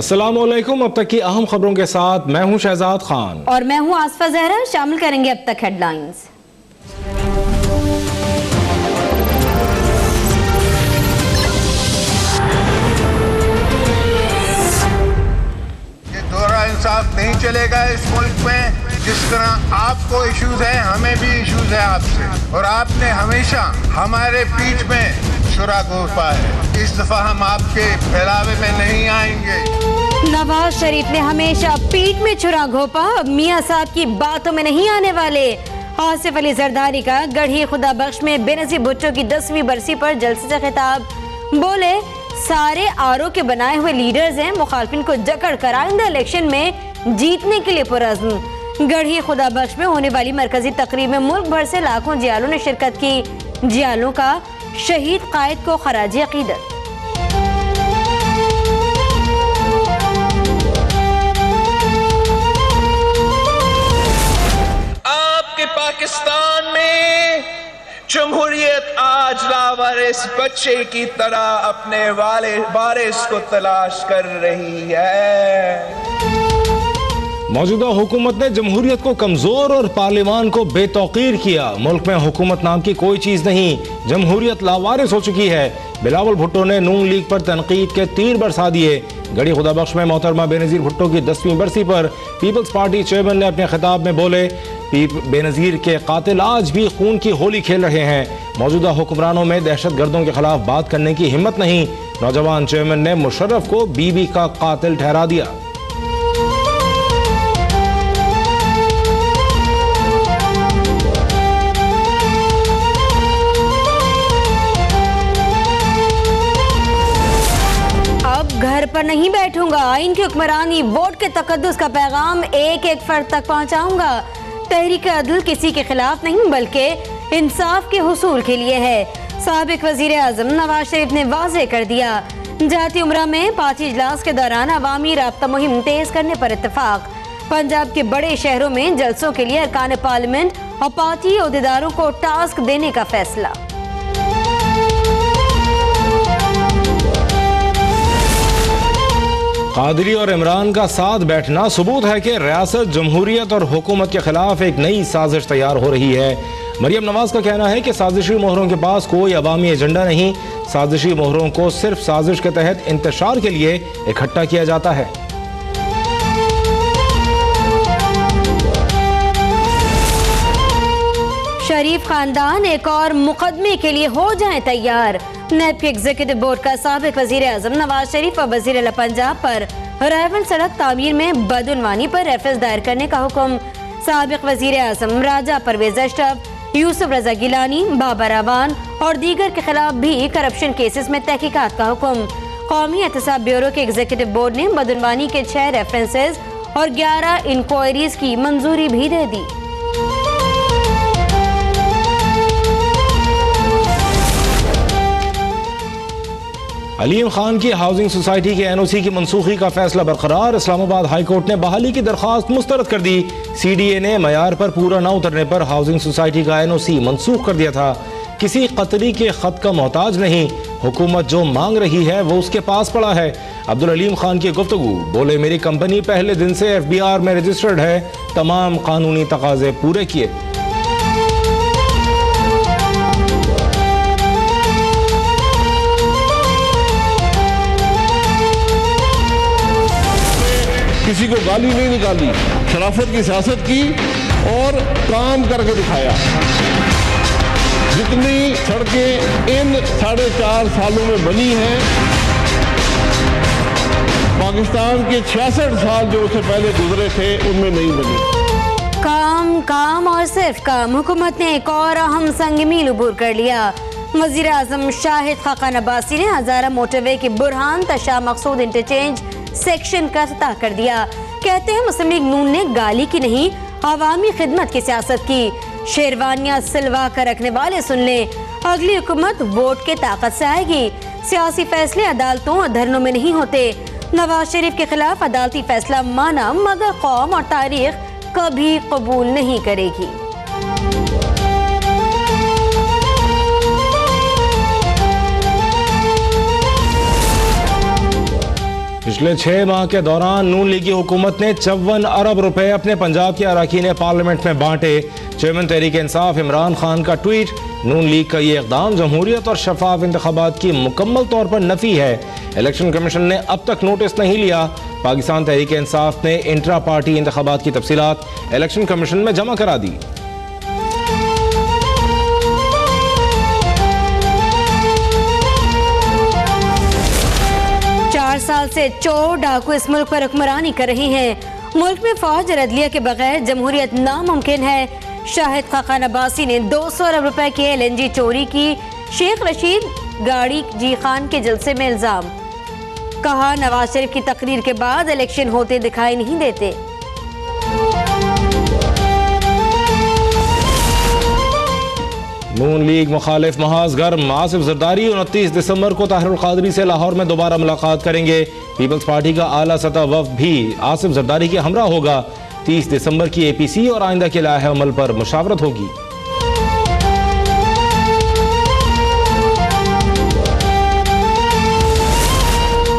अस्सलामुअलैकुम। अब तक की अहम खबरों के साथ मैं हूं शहजाद खान और मैं हूं आसफा जहरा। शामिल करेंगे अब तक हेडलाइंस। ये दोहरा इंसाफ नहीं चलेगा इस मुल्क में। जिस तरह आपको इश्यूज है, हमें भी इश्यूज है आपसे, और आपने हमेशा हमारे पीठ में छुरा घोंपा है। इस दफा हम आपके फैलावे में नहीं आएंगे। नवाज शरीफ ने हमेशा पीठ में छुरा घोंपा, अब मियां साहब की बातों में नहीं आने वाले। आसिफ अली जरदारी का गढ़ी खुदा बख्श में बेनजीर भुट्टो की 10वीं बरसी पर जलसे से खिताब। बोले, सारे आरओ के बनाए हुए लीडर्स हैं, मुखालफिन को जकड़ कर आइंदा इलेक्शन में जीतने के लिए पुरअज़्म। गढ़ी खुदा बख्श में होने वाली मरकजी तकरीब में मुल्क भर से लाखों जियालों ने शिरकत की। जियालों का शहीद कायद को खराजी अकीदत। आपके पाकिस्तान में जमहूरियत आज लावारिस बच्चे की तरह अपने वारिस को तलाश कर रही है। मौजूदा हुकूमत ने जमहूरियत को कमजोर और पार्लियामान को बेतौकीर किया। मुल्क में हुकूमत नाम की कोई चीज नहीं, जमहूरियत लावारिस हो चुकी है। बिलावल भुट्टो ने नून लीग पर तनकीद के तीर बरसा दिए। गढ़ी खुदा बख्श में मोहतरमा बेनजीर भुट्टो की 10वीं बरसी पर पीपल्स पार्टी चेयरमैन ने अपने खिताब में बोले, बेनजीर के कातिल आज भी खून की होली खेल रहे हैं। मौजूदा हुक्मरानों में दहशत गर्दों के खिलाफ बात करने की हिम्मत नहीं। नौजवान चेयरमैन ने मुशर्रफ को बीबी का कातिल ठहरा दिया। घर पर नहीं बैठूंगा, इनकी हुक्मरानी वोट के तकद्दुस का पैगाम एक एक फर्द तक पहुंचाऊंगा। तहरीक अदल किसी के खिलाफ नहीं बल्कि इंसाफ के हुसूल के लिए है। साबिक वजीर आजम नवाज शरीफ ने वाज़ेह कर दिया। जाती उमरा में पार्टी इजलास के दौरान अवामी राब्ता मुहिम तेज करने पर इत्तेफाक। पंजाब के बड़े शहरों में जलसों के लिए अरकान पार्लियामेंट और पार्टी ओहदेदारों को टास्क देने का फैसला। कादरी और इमरान का साथ बैठना सबूत है कि रियासत, जमहूरियत और हुकूमत के खिलाफ एक नई साजिश तैयार हो रही है। मरियम नवाज का कहना है कि साजिशी मोहरों के पास कोई अवामी एजेंडा नहीं, साजिशी मोहरों को सिर्फ साजिश के तहत इंतशार के लिए इकट्ठा किया जाता है। शरीफ खानदान एक और मुकदमे के लिए हो जाएं तैयार। नैब के एग्जीक्यूटिव बोर्ड का साबिक वजीर आजम नवाज शरीफ और वजीर आला पंजाब पर रायवन सड़क तामीर में बदउनवानी पर रेफरेंस दायर करने का हुक्म। साबिक वजीर आजम राजा परवेज अशरफ, यूसुफ रजा गिलानी, बाबर अवान और दीगर के खिलाफ भी करप्शन केसेस में तहकीकात का हुक्म। कौमी एहतसाब ब्यूरो के एग्जीक्यूटिव बोर्ड ने बदउनवानी के 6 रेफरेंसेस और 11 इंक्वायरीज की मंजूरी भी दे दी। अलीम खान की हाउसिंग सोसाइटी के एनओसी की मनसूखी का फैसला बरकरार। इस्लामाबाद हाई कोर्ट ने बहाली की दरख्वास्त मुस्तरद कर दी। सीडीए ने मयार पर पूरा न उतरने पर हाउसिंग सोसाइटी का एनओसी मनसूख कर दिया था। किसी कतरी के खत का मोहताज नहीं, हुकूमत जो मांग रही है वो उसके पास पड़ा है। अब्दुल अलीम खान की गुफ्तगू। बोले, मेरी कंपनी पहले दिन से FBR में रजिस्टर्ड है, तमाम कानूनी तकाजे पूरे किए। किसी को गाली नहीं निकाली, शराफत की सियासत की और काम करके दिखाया। जितनी सड़कें इन 4.5 सालों में बनी हैं, पाकिस्तान के 66 साल जो उससे पहले गुजरे थे उनमें नहीं बनी। काम काम और सिर्फ काम। हुकूमत ने एक और अहम संग मील उबूर कर लिया। वजीर आजम शाहिद खाकान अब्बासी ने हजारा मोटरवे के बुरहान तशा मकसूद इंटरचेंज सेक्शन का इफ्तिताह कर दिया। कहते हैं मुस्लिम लीग नून ने गाली की नहीं, अवामी खिदमत की सियासत की। शेरवानियां सिलवा कर रखने वाले सुन ले, अगली हुकूमत वोट के ताकत से आएगी। सियासी फैसले अदालतों और धरनों में नहीं होते। नवाज शरीफ के खिलाफ अदालती फैसला माना, मगर कौम और तारीख कभी कबूल नहीं करेगी। पिछले 6 माह के दौरान नून लीग की हुकूमत ने 54 अरब रुपए अपने पंजाब के अरकान पार्लियामेंट में बांटे। चेयरमैन तहरीक इंसाफ इमरान खान का ट्वीट, नून लीग का ये इकदाम जमहूरियत और शफाफ इंतखाबात की मुकम्मल तौर पर नफी है। इलेक्शन कमीशन ने अब तक नोटिस नहीं लिया। पाकिस्तान तहरीक इंसाफ ने इंट्रा पार्टी इंतखाबात की तफसीलात इलेक्शन कमीशन में जमा करा दी। साल से चोर डाकू इस मुल्क पर हुक्मरानी कर रही हैं। मुल्क में फौज और अदलिया के बगैर जमहूरियत नामुमकिन है। शाहिद खाकान अब्बासी ने 200 अरब रुपए के LNG चोरी की। शेख रशीद गाड़ी जी खान के जलसे में इल्जाम। कहा, नवाज शरीफ की तकरीर के बाद इलेक्शन होते दिखाई नहीं देते। नून लीग मुखालिफ महाज गर्म। आसिफ जरदारी 29 दिसंबर को ताहिरुल कादरी से लाहौर में दोबारा मुलाकात करेंगे। पीपल्स पार्टी का आला सतह वफ़द भी आसिफ जरदारी के हमरा होगा। 30 दिसंबर की APC और आइंदा के लाहे अमल पर मुशावरत होगी।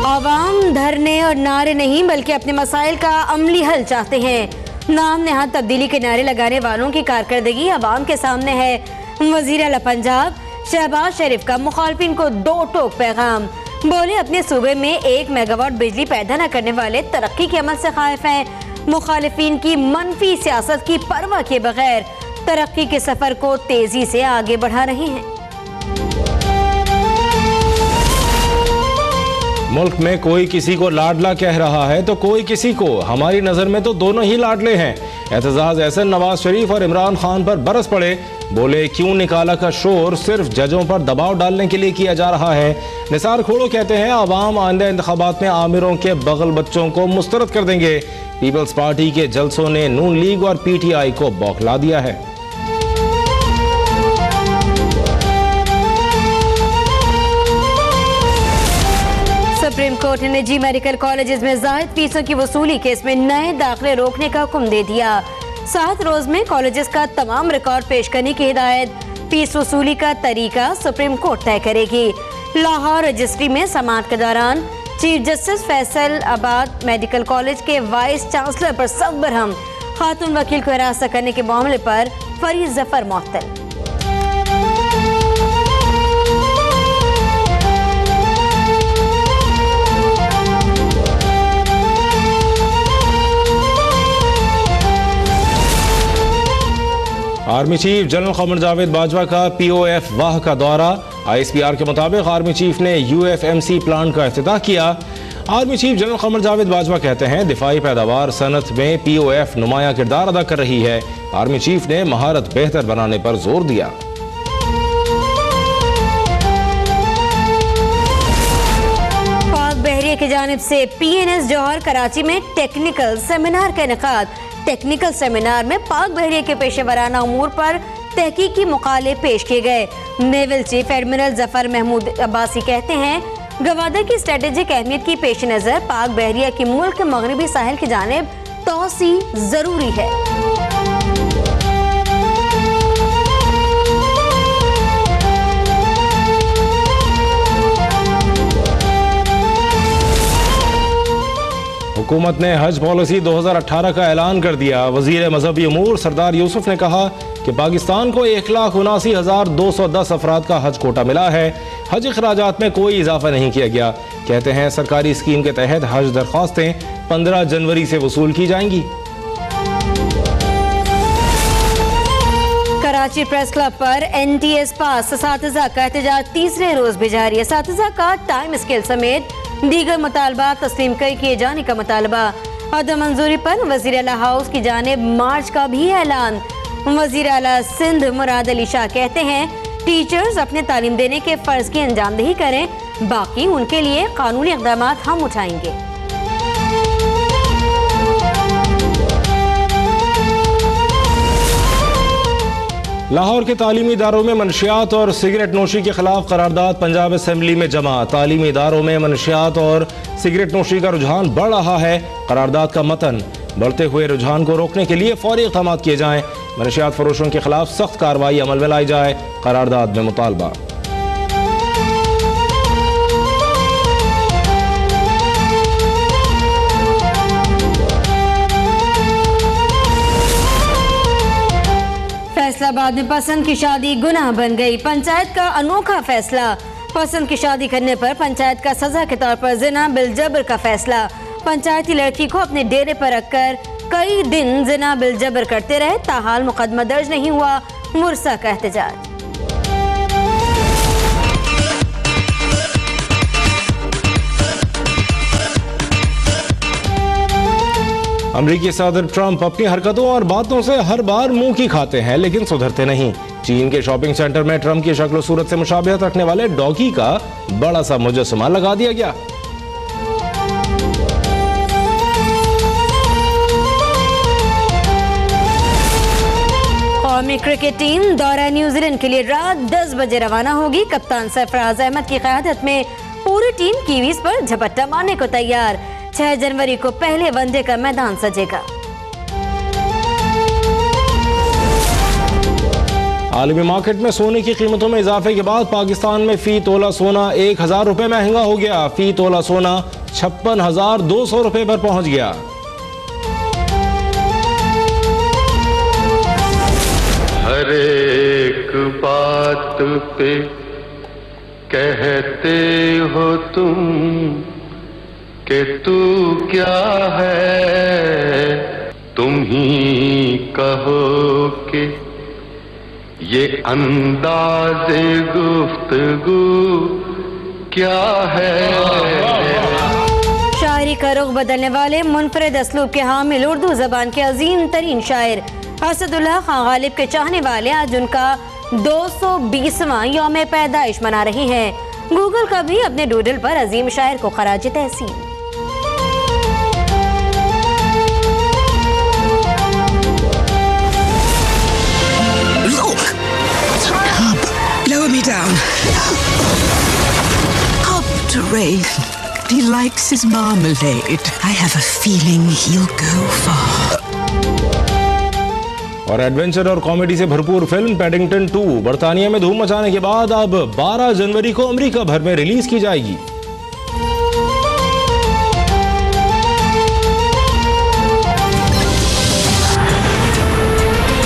आवाम धरने और नारे नहीं बल्कि अपने मसाइल का अमली हल चाहते हैं। नाम नेहाद तब्दीली के नारे लगाने वालों की कारकर्दगी आवाम के सामने है। वज़ीर आला पंजाब शहबाज शरीफ का मुखालफिन को 2 टोक पैगाम। बोले, अपने सूबे में 1 मेगावाट बिजली पैदा न करने वाले तरक्की के अमल से खाइफ हैं। मुखालिफिन की मनफी सियासत की परवाह किए बगैर तरक्की के सफर को तेजी से आगे बढ़ा रहे हैं। मुल्क में कोई किसी को लाडला कह रहा है तो कोई किसी को। हमारी नजर में तो दोनों ही लाडले हैं। एतजाज एहसन नवाज शरीफ और इमरान खान पर बरस पड़े। बोले, क्यों निकाला का शोर सिर्फ जजों पर दबाव डालने के लिए किया जा रहा है। निसार खोड़ो कहते हैं, आवाम आइंदा इंतखाबात में आमिरों के बगल बच्चों को मुस्तरद कर देंगे। पीपल्स पार्टी के जलसों ने नून लीग और PTI को बौखला दिया है। सुप्रीम कोर्ट ने निजी मेडिकल कॉलेजेस में जायद फीसों की वसूली केस में नए दाखिले रोकने का हुक्म दे दिया। 7 रोज में कॉलेजेस का तमाम रिकॉर्ड पेश करने की हिदायत। फीस वसूली का तरीका सुप्रीम कोर्ट तय करेगी। लाहौर रजिस्ट्री में समाअत के दौरान चीफ जस्टिस फैसल आबाद मेडिकल कॉलेज के वाइस चांसलर पर सब बरहम। खातून वकील को हिरासत करने के मामले पर फरीद जफर मुअत्तल। Army chief general Qamar Javed Bajwa का POF वाह का दौरा। ISPR के मुताबिक आर्मी चीफ ने UFMC प्लांट का इफ्तिताह किया। Army chief general Qamar Javed Bajwa कहते हैं, दिफाई पैदावार सनत में POF नुमाया किरदार अदा कर रही है। आर्मी चीफ ने महारत बेहतर बनाने पर जोर दिया। पाक बहरिया की जानिब से PNS जौहर कराची में टेक्निकल सेमिनार का इनेकाद। टेक्निकल सेमिनार में पाक बहरिया के पेशेवराना उमूर पर तहकीकी मुकाले पेश किए गए। Naval chief admiral Zafar Mahmood Abbasi कहते हैं, गवादर की स्ट्रेटेजिक अहमियत की पेश नज़र पाक बहरिया की मुल्क के मगरबी साहिल की जानिब तोसी जरूरी है। हुकूमत ने हज पॉलिसी 2018 का ऐलान कर दिया। वजीर मजहबी अमूर सरदार यूसुफ ने कहा कि पाकिस्तान को 1,79,210 अफराद का हज कोटा मिला है। हज अखराजात में कोई इजाफा नहीं किया गया। कहते हैं, सरकारी स्कीम के तहत हज दरख्वास्तें 15 जनवरी से वसूल की जाएंगी। कराची प्रेस क्लब पर NTS पास असातिज़ा का एहतजाज तीसरे रोज भी जारी है। असातिज़ा का टाइम स्केल समेत दीगर मुतालबा तस्लीम किए जाने का मुतालबा। अदम मंजूरी पर वज़ीर आला हाउस की जानिब मार्च का भी ऐलान। वज़ीर आला सिंध मुराद अली शाह कहते हैं, टीचर्स अपने तालीम देने के फर्ज की अंजामदही करें, बाकी उनके लिए कानूनी इक़दाम हम उठाएंगे। लाहौर के तालीमी इदारों में मनशियात और सिगरेट नोशी के खिलाफ करारदाद पंजाब असेंबली में जमा। तालीमी इदारों में मनशियात और सिगरेट नोशी का रुझान बढ़ रहा है। करारदाद का मतन, बढ़ते हुए रुझान को रोकने के लिए फौरी इक़दाम किए जाएं। मनशियात फरोशों के खिलाफ सख्त कार्रवाई अमल में लाई जाए। करारदाद में मुतालबा। फैसलाबाद में पसंद की शादी गुनाह बन गई। पंचायत का अनोखा फैसला। पसंद की शादी करने पर पंचायत का सजा के तौर पर जिना बिल जबर का फैसला। पंचायती लड़की को अपने डेरे पर रखकर कई दिन जिना बिल जबर करते रहे, ताहाल मुकदमा दर्ज नहीं हुआ। मुरसा का एहतजाज। अमेरिकी सदर ट्रंप अपनी हरकतों और बातों से हर बार मुंह की खाते हैं, लेकिन सुधरते नहीं। चीन के शॉपिंग सेंटर में ट्रंप की शक्ल सूरत से मुशाबिहत रखने वाले डॉगी का बड़ा सा मुजस्समा लगा दिया गया। कौमी क्रिकेट टीम दौरा न्यूजीलैंड के लिए रात 10 बजे रवाना होगी। कप्तान सरफराज अहमद की क़यादत में पूरी टीम कीवीज पर झपट्टा मारने को तैयार। 6 जनवरी को पहले वनडे का मैदान सजेगा। आलमी मार्केट में सोने की कीमतों में इजाफे के बाद पाकिस्तान में फी तोला सोना 1000 रुपए महंगा हो गया। फी तोला सोना 56,200 रुपए पर पहुंच गया। हर एक बात पे कहते हो तुम कि तू क्या है, तुम ही कहो कि ये अंदाज़े गुफ्तगू क्या है। शायरी का रुख बदलने वाले मुनफरिद असलूब के हामिल उर्दू जबान के अजीम तरीन शायर असदुल्लाह खान गालिब के चाहने वाले आज उनका 220वां यौम पैदाइश मना रहे हैं। गूगल का भी अपने डूडल पर अजीम शायर को खराज तहसीन। Lower me down. Up to Ray. He likes his marmalade. I have a feeling he'll go far. और एडवेंचर और कॉमेडी से भरपूर फिल्म पैडिंगटन 2 बर्तानिया में धूम मचाने के बाद अब 12 जनवरी को अमेरिका भर में रिलीज की जाएगी।